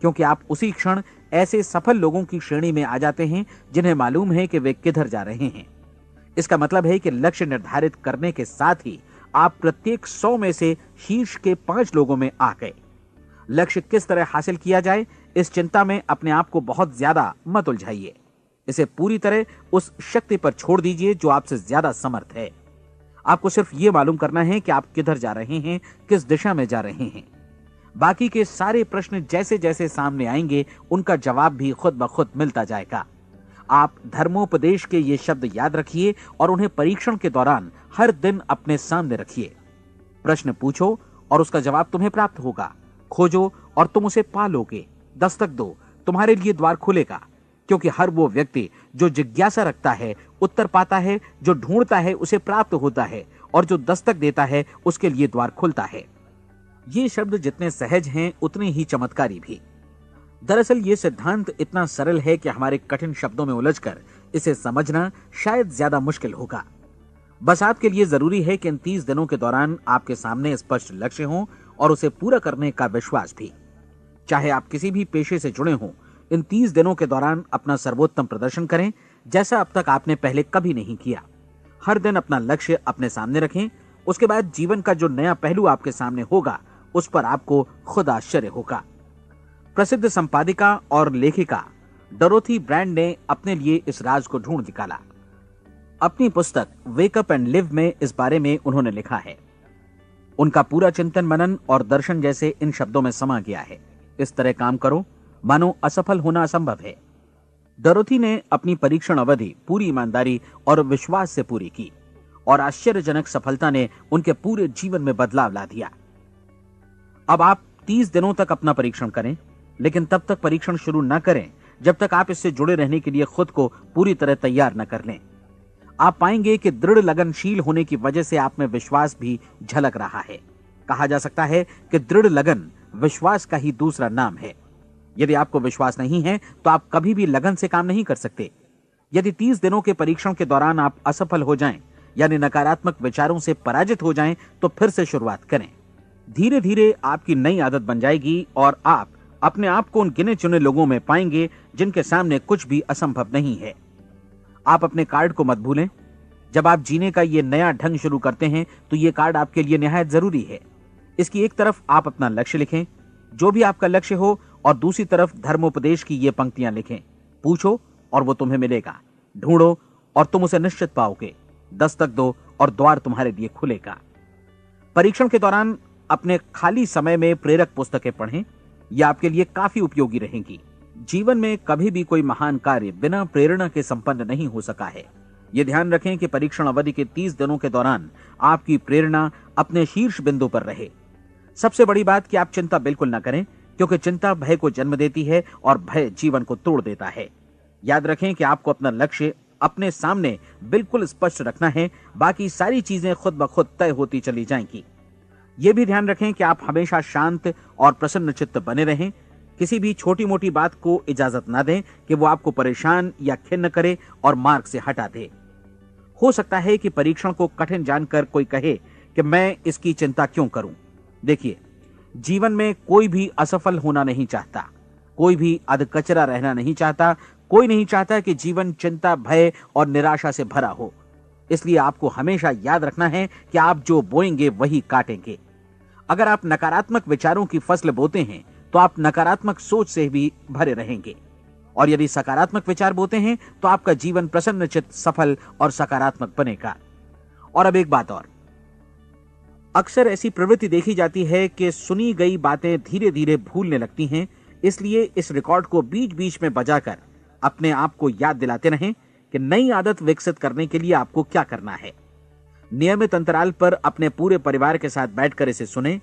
क्योंकि आप उसी क्षण ऐसे सफल लोगों की श्रेणी में आ जाते हैं जिन्हें मालूम है कि वे किधर जा रहे हैं। इसका मतलब है कि लक्ष्य निर्धारित करने के साथ ही आप प्रत्येक 100 में से शीर्ष के 5 लोगों में आ गए। लक्ष्य किस तरह हासिल किया जाए, इस चिंता में अपने आप को बहुत ज्यादा मत उलझाइए। इसे पूरी तरह उस शक्ति पर छोड़ दीजिए जो आपसे ज्यादा समर्थ है। आपको सिर्फ ये मालूम करना है कि आप किधर जा रहे हैं, किस दिशा में जा रहे हैं। बाकी के सारे प्रश्न जैसे जैसे सामने आएंगे उनका जवाब भी खुद ब खुद मिलता जाएगा। आप धर्मोपदेश के ये शब्द याद रखिए और उन्हें परीक्षण के दौरान हर दिन अपने सामने रखिए। प्रश्न पूछो और उसका जवाब तुम्हें प्राप्त होगा। खोजो और तुम उसे पा लोगे। दस्तक दो, तुम्हारे लिए द्वार खुलेगा, क्योंकि हर वो व्यक्ति जो जिज्ञासा रखता है उत्तर पाता है, जो ढूंढता है उसे प्राप्त होता है, और जो दस्तक देता है उसके लिए द्वार खुलता है। ये शब्द जितने सहज हैं उतने ही चमत्कारी भी। दरअसल ये सिद्धांत इतना सरल है कि हमारे कठिन शब्दों में उलझकर इसे समझना शायद ज्यादा मुश्किल होगा। बस आपके लिए जरूरी है कि इन 30 दिनों के दौरान आपके सामने स्पष्ट लक्ष्य हो और उसे पूरा करने का विश्वास भी। चाहे आप किसी भी पेशे से जुड़े हों, इन 30 दिनों के दौरान अपना सर्वोत्तम प्रदर्शन करें, जैसा अब तक आपने पहले कभी नहीं किया। हर दिन अपना लक्ष्य अपने सामने रखें। उसके बाद जीवन का जो नया पहलू आपके सामने होगा उस पर आपको खुद आश्चर्य होगा। प्रसिद्ध संपादिका और लेखिका डोरोथी ब्रैंड ने अपने लिए इस राज को ढूंढ निकाला। अपनी पुस्तक वेक अप एंड लिव में इस बारे में उन्होंने लिखा है। उनका पूरा चिंतन मनन और दर्शन जैसे इन शब्दों में समा गया है। इस तरह काम करो मानो असफल होना असंभव है। डोरोथी ने अपनी परीक्षण अवधि पूरी ईमानदारी और विश्वास से पूरी की और आश्चर्यजनक सफलता ने उनके पूरे जीवन में बदलाव ला दिया। अब आप 30 दिनों तक अपना परीक्षण करें, लेकिन तब तक परीक्षण शुरू न करें जब तक आप इससे जुड़े रहने के लिए खुद को पूरी तरह तैयार न कर लें। आप पाएंगे कि दृढ़ लगनशील होने की वजह से आप में विश्वास भी झलक रहा है। कहा जा सकता है कि दृढ़ लगन विश्वास का ही दूसरा नाम है। यदि आपको विश्वास नहीं है तो आप कभी भी लगन से काम नहीं कर सकते। यदि 30 दिनों के परीक्षण के दौरान आप असफल हो जाएं, यानी नकारात्मक विचारों से पराजित हो जाएं, तो फिर से शुरुआत करें। धीरे धीरे आपकी नई आदत बन जाएगी और आप अपने आप को उन गिने चुने लोगों में पाएंगे जिनके सामने कुछ भी असंभव नहीं है। आप अपने कार्ड को मत भूलें। जब आप जीने का ये नया ढंग शुरू करते हैं तो ये कार्ड आपके लिए निहायत जरूरी है। इसकी एक तरफ आप अपना लक्ष्य लिखें, जो भी आपका लक्ष्य हो, और दूसरी तरफ धर्मोपदेश की ये पंक्तियां लिखें। पूछो और वो तुम्हें मिलेगा, ढूंढो और तुम उसे निश्चित पाओगे, दस्तक दो और द्वार तुम्हारे लिए खुलेगा। परीक्षण के दौरान अपने खाली समय में प्रेरक पुस्तकें पढ़ें। यह आपके लिए काफी उपयोगी रहेंगी। जीवन में कभी भी कोई महान कार्य बिना प्रेरणा के संपन्न नहीं हो सका है। यह ध्यान रखें कि परीक्षण अवधि के 30 दिनों के दौरान आपकी प्रेरणा अपने शीर्ष बिंदु पर रहे। सबसे बड़ी बात कि आप चिंता बिल्कुल न करें, क्योंकि चिंता भय को जन्म देती है और भय जीवन को तोड़ देता है। याद रखें कि आपको अपना लक्ष्य अपने सामने बिल्कुल स्पष्ट रखना है, बाकी सारी चीजें खुद ब खुद तय होती चली जाएंगी। यह भी ध्यान रखें कि आप हमेशा शांत और प्रसन्न चित्त बने रहें। किसी भी छोटी मोटी बात को इजाजत ना दें कि वो आपको परेशान या खिन्न करे और मार्ग से हटा दे। हो सकता है कि परीक्षण को कठिन जानकर कोई कहे कि मैं इसकी चिंता क्यों करूं। देखिए, जीवन में कोई भी असफल होना नहीं चाहता, कोई भी अधकचरा रहना नहीं चाहता, कोई नहीं चाहता कि जीवन चिंता, भय और निराशा से भरा हो। इसलिए आपको हमेशा याद रखना है कि आप जो बोएंगे वही काटेंगे। अगर आप नकारात्मक विचारों की फसल बोते हैं तो आप नकारात्मक सोच से भी भरे रहेंगे, और यदि सकारात्मक विचार बोते हैं तो आपका जीवन प्रसन्नचित्त, सफल और सकारात्मक बनेगा। और अब एक बात और, अक्सर ऐसी प्रवृत्ति देखी जाती है कि सुनी गई बातें धीरे धीरे भूलने लगती हैं। इसलिए इस रिकॉर्ड को बीच बीच में बजाकर अपने आप को याद दिलाते रहें कि नई आदत विकसित करने के लिए आपको क्या करना है। नियमित अंतराल पर अपने पूरे परिवार के साथ बैठकर इसे सुनें।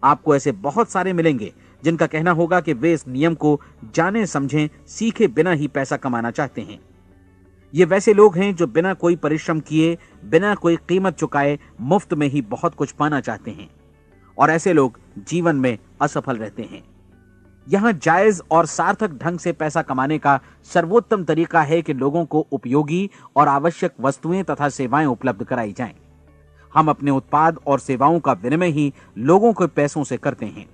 आपको ऐसे बहुत सारे मिलेंगे जिनका कहना होगा कि वे इस नियम को जाने समझें सीखे बिना ही पैसा कमाना चाहते हैं। ये वैसे लोग हैं जो बिना कोई परिश्रम किए, बिना कोई कीमत चुकाए मुफ्त में ही बहुत कुछ पाना चाहते हैं, और ऐसे लोग जीवन में असफल रहते हैं। यहां जायज और सार्थक ढंग से पैसा कमाने का सर्वोत्तम तरीका है कि लोगों को उपयोगी और आवश्यक वस्तुएं तथा सेवाएं उपलब्ध कराई जाएं। हम अपने उत्पाद और सेवाओं का विनिमय ही लोगों के पैसों से करते हैं।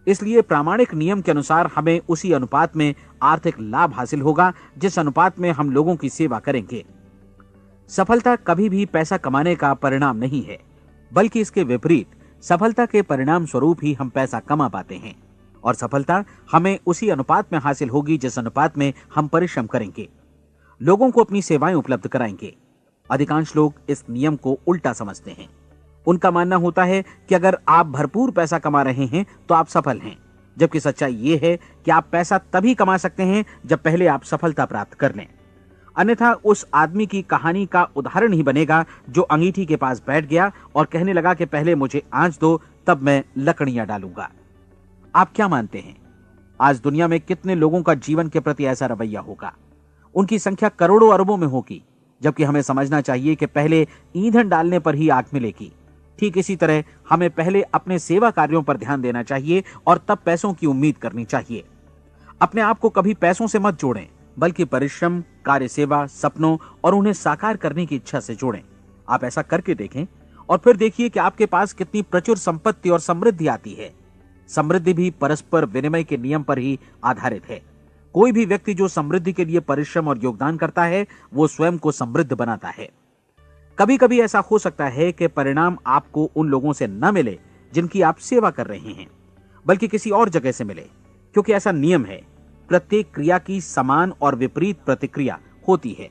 इसलिए प्रामाणिक नियम के अनुसार हमें उसी अनुपात में आर्थिक लाभ हासिल होगा जिस अनुपात में हम लोगों की सेवा करेंगे। सफलता कभी भी पैसा कमाने का परिणाम नहीं है, बल्कि इसके विपरीत सफलता के परिणाम स्वरूप ही हम पैसा कमा पाते हैं, और सफलता हमें उसी अनुपात में हासिल होगी जिस अनुपात में हम परिश्रम करेंगे, लोगों को अपनी सेवाएं उपलब्ध कराएंगे। अधिकांश लोग इस नियम को उल्टा समझते हैं। उनका मानना होता है कि अगर आप भरपूर पैसा कमा रहे हैं तो आप सफल हैं, जबकि सच्चाई यह है कि आप पैसा तभी कमा सकते हैं जब पहले आप सफलता प्राप्त कर लें। अन्यथा उस आदमी की कहानी का उदाहरण ही बनेगा जो अंगीठी के पास बैठ गया और कहने लगा कि पहले मुझे आंच दो, तब मैं लकड़ियां डालूंगा। आप क्या मानते हैं, आज दुनिया में कितने लोगों का जीवन के प्रति ऐसा रवैया होगा? उनकी संख्या करोड़ों अरबों में होगी, जबकि हमें समझना चाहिए कि पहले ईंधन डालने पर ही आग मिलेगी। ठीक इसी तरह हमें पहले अपने सेवा कार्यों पर ध्यान देना चाहिए और तब पैसों की उम्मीद करनी चाहिए। अपने आप को कभी पैसों से मत जोड़ें, बल्कि परिश्रम, कार्य सेवा, सपनों और उन्हें साकार करने की इच्छा से जोड़ें। आप ऐसा करके देखें और फिर देखिए कि आपके पास कितनी प्रचुर संपत्ति और समृद्धि आती है। समृद्धि भी परस्पर विनिमय के नियम पर ही आधारित है। कोई भी व्यक्ति जो समृद्धि के लिए परिश्रम और योगदान करता है, वो स्वयं को समृद्ध बनाता है। कभी कभी ऐसा हो सकता है कि परिणाम आपको उन लोगों से न मिले जिनकी आप सेवा कर रहे हैं, बल्कि किसी और जगह से मिले, क्योंकि ऐसा नियम है, प्रत्येक क्रिया की समान और विपरीत प्रतिक्रिया होती है।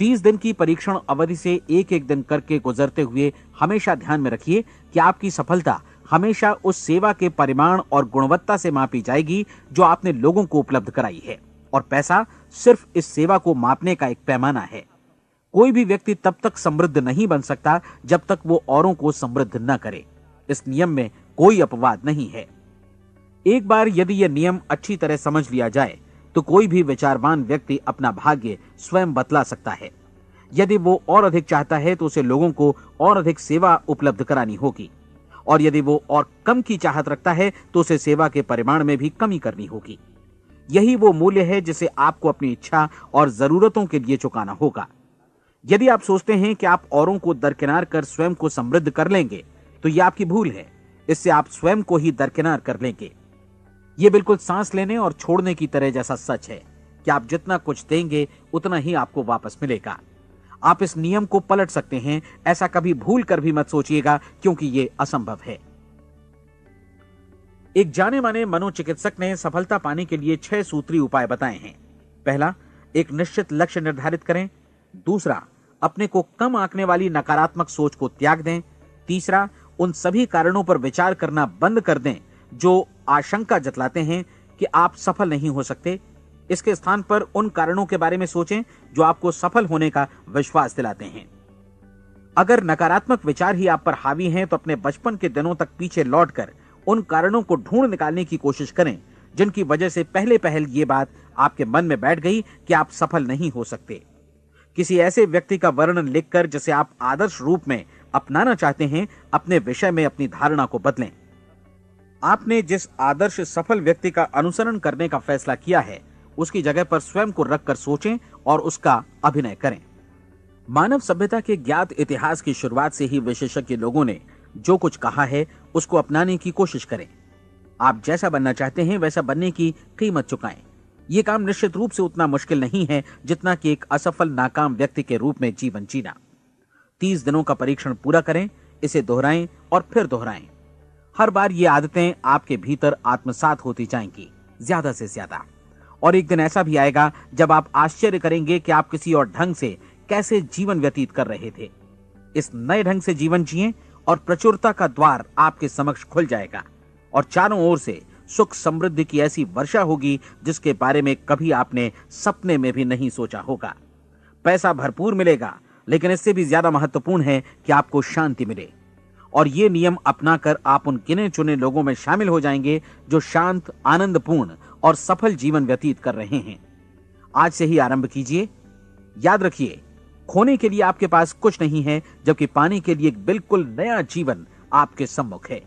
30 दिन की परीक्षण अवधि से एक एक दिन करके गुजरते हुए हमेशा ध्यान में रखिए कि आपकी सफलता हमेशा उस सेवा के परिमाण और गुणवत्ता से मापी जाएगी जो आपने लोगों को उपलब्ध कराई है, और पैसा सिर्फ इस सेवा को मापने का एक पैमाना है। कोई भी व्यक्ति तब तक समृद्ध नहीं बन सकता जब तक वो औरों को समृद्ध न करे। इस नियम में कोई अपवाद नहीं है। एक बार यदि यह नियम अच्छी तरह समझ लिया जाए तो कोई भी विचारवान व्यक्ति अपना भाग्य स्वयं बतला सकता है। यदि वो और अधिक चाहता है तो उसे लोगों को और अधिक सेवा उपलब्ध करानी होगी, और यदि वो और कम की चाहत रखता है तो उसे सेवा के परिमाण में भी कमी करनी होगी। यही वो मूल्य है जिसे आपको अपनी इच्छा और जरूरतों के लिए चुकाना होगा। यदि आप सोचते हैं कि आप औरों को दरकिनार कर स्वयं को समृद्ध कर लेंगे तो यह आपकी भूल है। इससे आप स्वयं को ही दरकिनार कर लेंगे। यह बिल्कुल सांस लेने और छोड़ने की तरह जैसा सच है कि आप जितना कुछ देंगे उतना ही आपको वापस मिलेगा। आप इस नियम को पलट सकते हैं, ऐसा कभी भूल कर भी मत सोचिएगा, क्योंकि यह असंभव है। एक जाने माने मनोचिकित्सक ने सफलता पाने के लिए 6 सूत्री उपाय बताए हैं। पहला, एक निश्चित लक्ष्य निर्धारित करें। दूसरा, अपने को कम आंकने वाली नकारात्मक सोच को त्याग दें। तीसरा, उन सभी कारणों पर विचार करना बंद कर दें जो आशंका जतलाते हैं कि आप सफल नहीं हो सकते। इसके स्थान पर उन कारणों के बारे में सोचें जो आपको सफल होने का विश्वास दिलाते हैं। अगर नकारात्मक विचार ही आप पर हावी हैं तो अपने बचपन के दिनों तक पीछे लौटकर उन कारणों को ढूंढ निकालने की कोशिश करें जिनकी वजह से पहले पहल ये बात आपके मन में बैठ गई कि आप सफल नहीं हो सकते। किसी ऐसे व्यक्ति का वर्णन लिखकर जिसे आप आदर्श रूप में अपनाना चाहते हैं, अपने विषय में अपनी धारणा को बदलें। आपने जिस आदर्श सफल व्यक्ति का अनुसरण करने का फैसला किया है उसकी जगह पर स्वयं को रखकर सोचें और उसका अभिनय करें। मानव सभ्यता के ज्ञात इतिहास की शुरुआत से ही विशेषज्ञ लोगों ने जो कुछ कहा है उसको अपनाने की कोशिश करें। आप जैसा बनना चाहते हैं वैसा बनने की कीमत चुकाएं। यह काम निश्चित रूप से उतना मुश्किल नहीं है जितना कि एक असफल नाकाम व्यक्ति के रूप में जीवन जीना। 30 दिनों का परीक्षण पूरा करें, इसे दोहराएं और फिर दोहराएं। हर बार ये आदतें आपके भीतर आत्मसात होती जाएंगी, ज्यादा से ज्यादा। और एक दिन ऐसा भी आएगा जब आप आश्चर्य करेंगे कि आप किसी और ढंग से कैसे जीवन व्यतीत कर रहे थे। इस नए ढंग से जीवन जिएं और प्रचुरता का द्वार आपके समक्ष खुल जाएगा और चारों ओर से सुख समृद्धि की ऐसी वर्षा होगी जिसके बारे में कभी आपने सपने में भी नहीं सोचा होगा। पैसा भरपूर मिलेगा, लेकिन इससे भी ज्यादा महत्वपूर्ण है कि आपको शांति मिले। और ये नियम अपनाकर आप उन गिने चुने लोगों में शामिल हो जाएंगे जो शांत, आनंदपूर्ण और सफल जीवन व्यतीत कर रहे हैं। आज से ही आरंभ कीजिए। याद रखिए, खोने के लिए आपके पास कुछ नहीं है, जबकि पाने के लिए एक बिल्कुल नया जीवन आपके सम्मुख है।